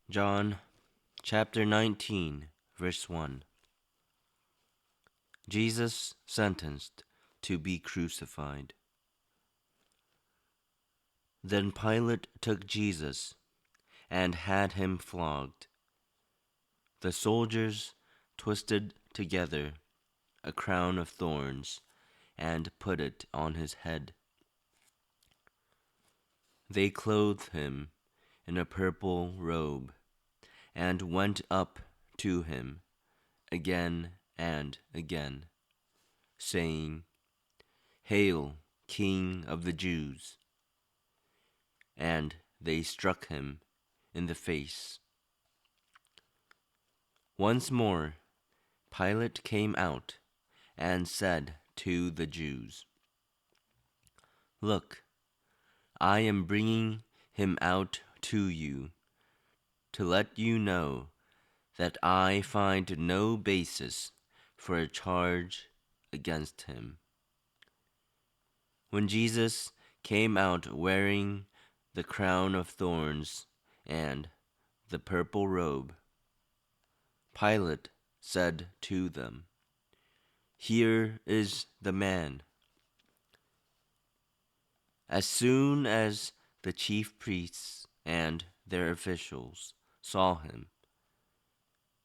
John chapter 19, verse 1. Jesus sentenced to be crucified. Then Pilate took Jesus and had him flogged. The soldiers twisted together a crown of thorns and put it on his head. They clothed him in a purple robe and went up to him again and again, saying, "Hail, King of the Jews!" And they struck him in the face. Once more Pilate came out and said to the Jews, "Look, I am bringing him out to you to let you know that I find no basis for a charge against him." When Jesus came out wearing the crown of thorns and the purple robe, Pilate said to them, "Here is the man." As soon as the chief priests and their officials saw him,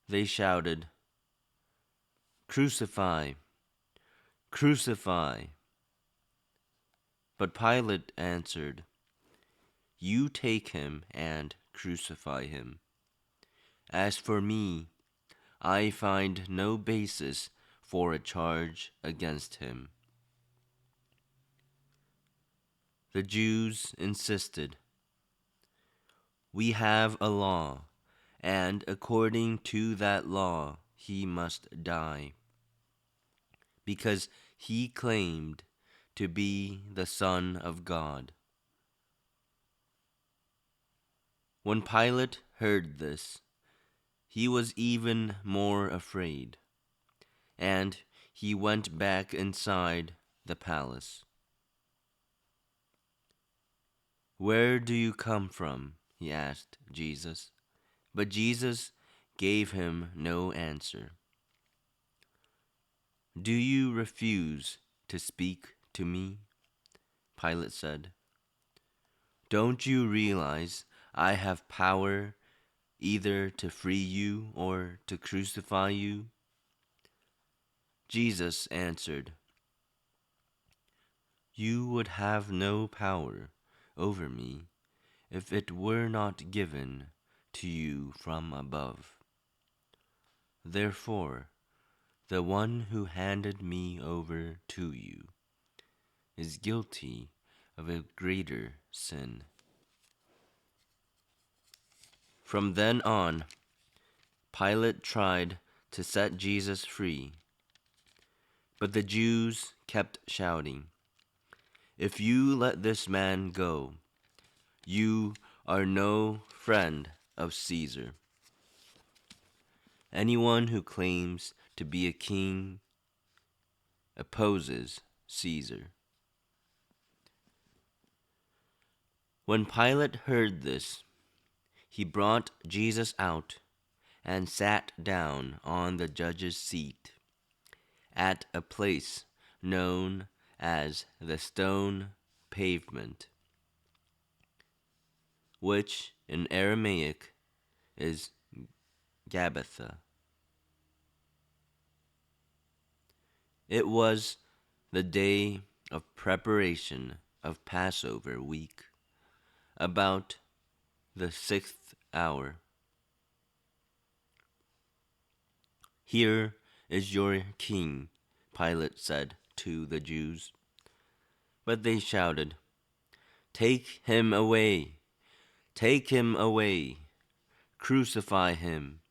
they shouted, "Crucify! Crucify!" But Pilate answered, "You take him and crucify him. As for me, I find no basis for a charge against him." The Jews insisted, "We have a law, and according to that law he must die, because he claimed to be the Son of God." When Pilate heard this, he was even more afraid, and he went back inside the palace. "Where do you come from?" he asked Jesus. But Jesus gave him no answer. "Do you refuse to speak to me?" Pilate said. "Don't you realize I have power either to free you or to crucify you?" Jesus answered, "You would have no power over me if it were not given to you from above. Therefore, the one who handed me over to you is guilty of a greater sin." From then on, Pilate tried to set Jesus free, but the Jews kept shouting, "If you let this man go, you are no friend of Caesar. Anyone who claims to be a king opposes Caesar." When Pilate heard this, he brought Jesus out and sat down on the judge's seat at a place known as the Stone Pavement, which in Aramaic is Gabbatha. It was the day of preparation of Passover week, about the 6th hour. "Here is your king," Pilate said to the Jews. But they shouted, "Take him away! Take him away! Crucify him!"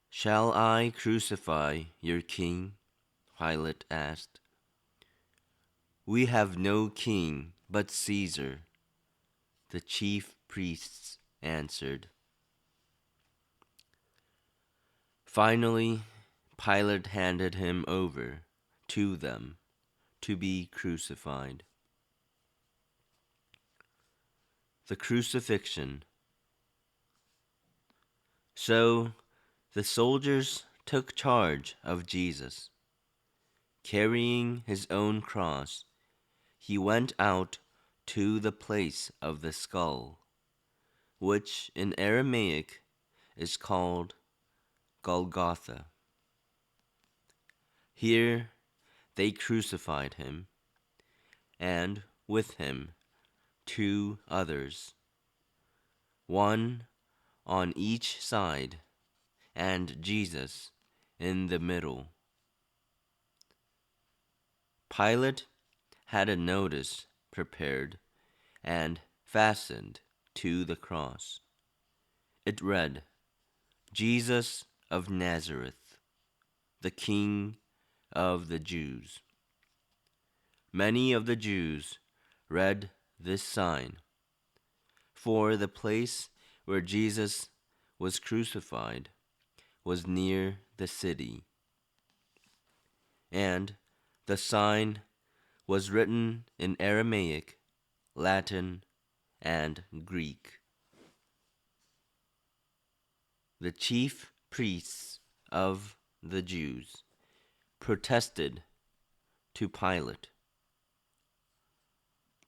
"Shall I crucify your king?" Pilate asked. "We have no king but Caesar," the chief priests answered. Finally, Pilate handed him over to them to be crucified. The crucifixion So the soldiers took charge of Jesus. Carrying his own cross, he went out to the place of the skull, which in Aramaic is called Golgotha. Here they crucified him, and with him 2 others, one on each side, and Jesus in the middle. Pilate had a notice prepared and fastened to the cross. It read, "Jesus of Nazareth, the King of the Jews." Many of the Jews read this sign, for the place where Jesus was crucified was near the city, and the sign was written in Aramaic, Latin, and Greek. The chief priests of the Jews protested to Pilate,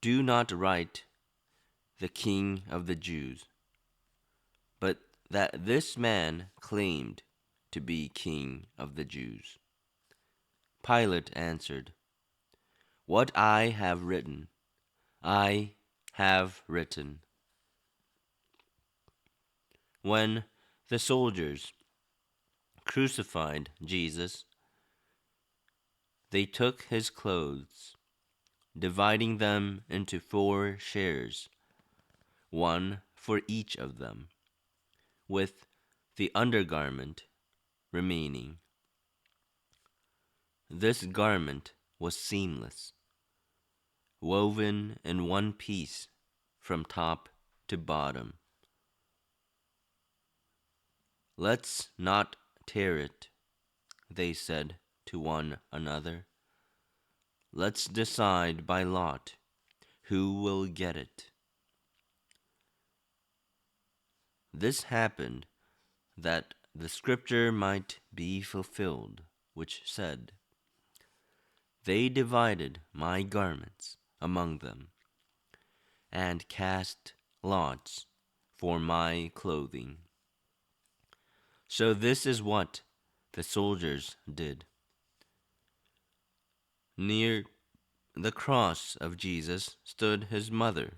"Do not write the King of the Jews, but that this man claimed to be King of the Jews." Pilate answered, "What I have written, I have written." When the soldiers crucified Jesus, they took his clothes, dividing them into 4 shares, one for each of them, with the undergarment remaining. This garment was seamless, woven in one piece from top to bottom. "Let's not tear it," they said to one another. "Let's decide by lot who will get it." This happened that the scripture might be fulfilled, which said, "They divided my garments among them, and cast lots for my clothing." So this is what the soldiers did. Near the cross of Jesus stood his mother's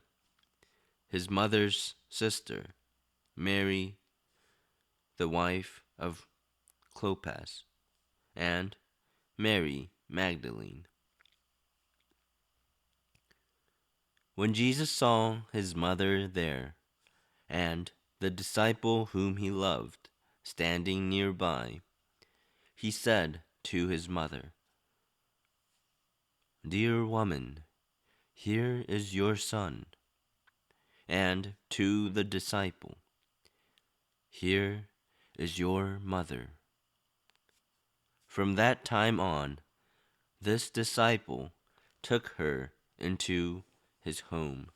sister, Mary, the wife of Clopas, and Mary Magdalene. When Jesus saw his mother there, and the disciple whom he loved standing nearby, he said to his mother, "Dear woman, here is your son." And to the disciple, "Here is your mother." From that time on, this disciple took her into his home.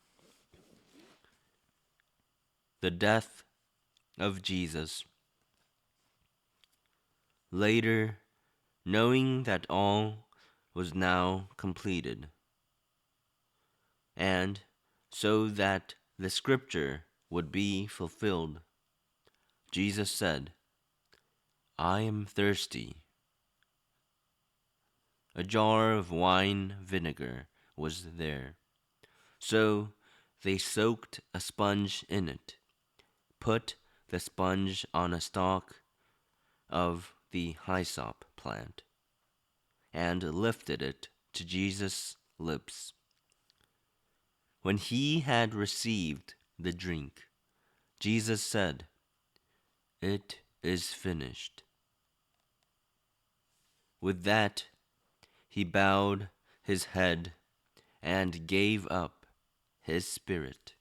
The death of Jesus. Later, knowing that all was now completed, and so that the scripture would be fulfilled, Jesus said, "I am thirsty." A jar of wine vinegar was there, so they soaked a sponge in it, put the sponge on a stalk of the hyssop plant, and lifted it to Jesus' lips. When he had received the drink, Jesus said, "It is finished." With that, he bowed his head and gave up his spirit.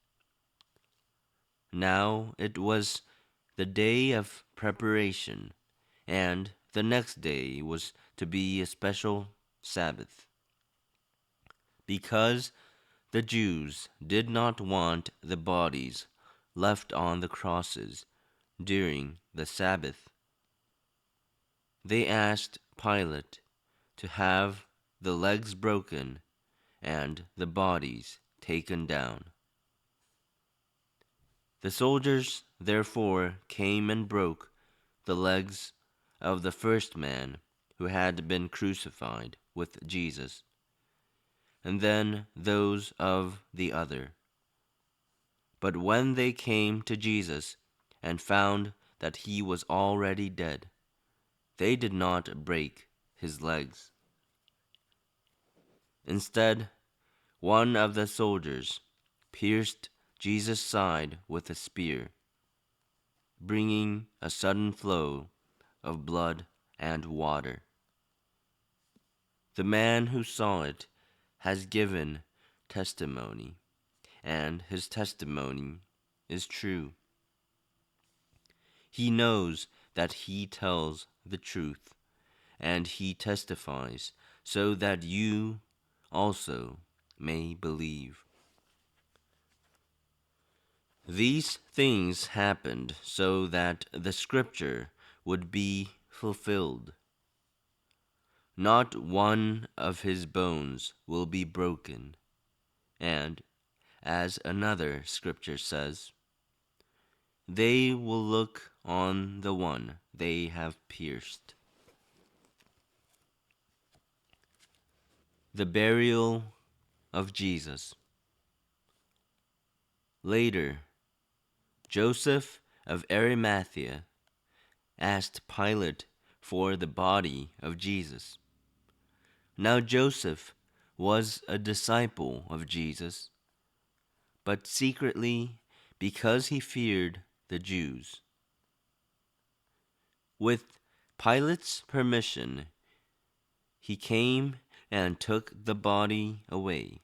Now it was the day of preparation, and the next day was to be a special Sabbath. Because the Jews did not want the bodies left on the crosses during the Sabbath. They asked Pilate to have the legs broken and the bodies taken down. The soldiers therefore came and broke the legs of the first man who had been crucified with Jesus, and then those of the other. But when they came to Jesus and found that he was already dead, they did not break his legs. Instead, one of the soldiers pierced Jesus' side with a spear, bringing a sudden flow of blood and water. The man who saw it has given testimony, and his testimony is true. He knows that he tells the truth, and he testifies so that you also may believe. These things happened so that the scripture would be fulfilled. Not one of his bones will be broken. And, as another scripture says, they will look on the one they have pierced. The burial of Jesus. Later, Joseph of Arimathea asked Pilate for the body of Jesus. Now Joseph was a disciple of Jesus, but secretly because he feared the Jews. With Pilate's permission, he came and took the body away.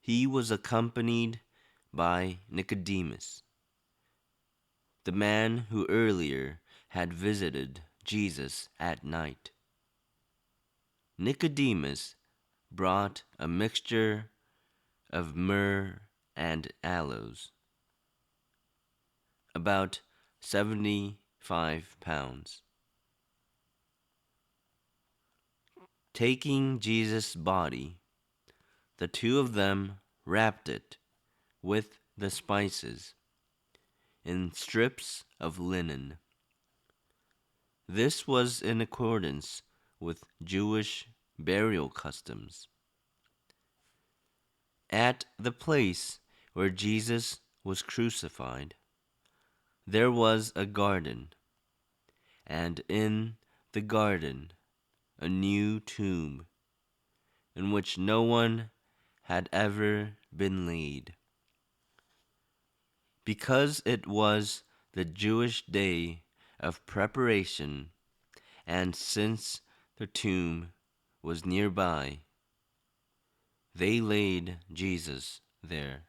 He was accompanied by Nicodemus, the man who earlier had visited Jesus at night. Nicodemus brought a mixture of myrrh and aloes, about 75 pounds. Taking Jesus' body, the two of them wrapped it with the spices in strips of linen. This was in accordance with Jewish burial customs. At the place where Jesus was crucified, there was a garden, and in the garden a new tomb, in which no one had ever been laid. Because it was the Jewish day of preparation, and since the tomb was nearby, they laid Jesus there.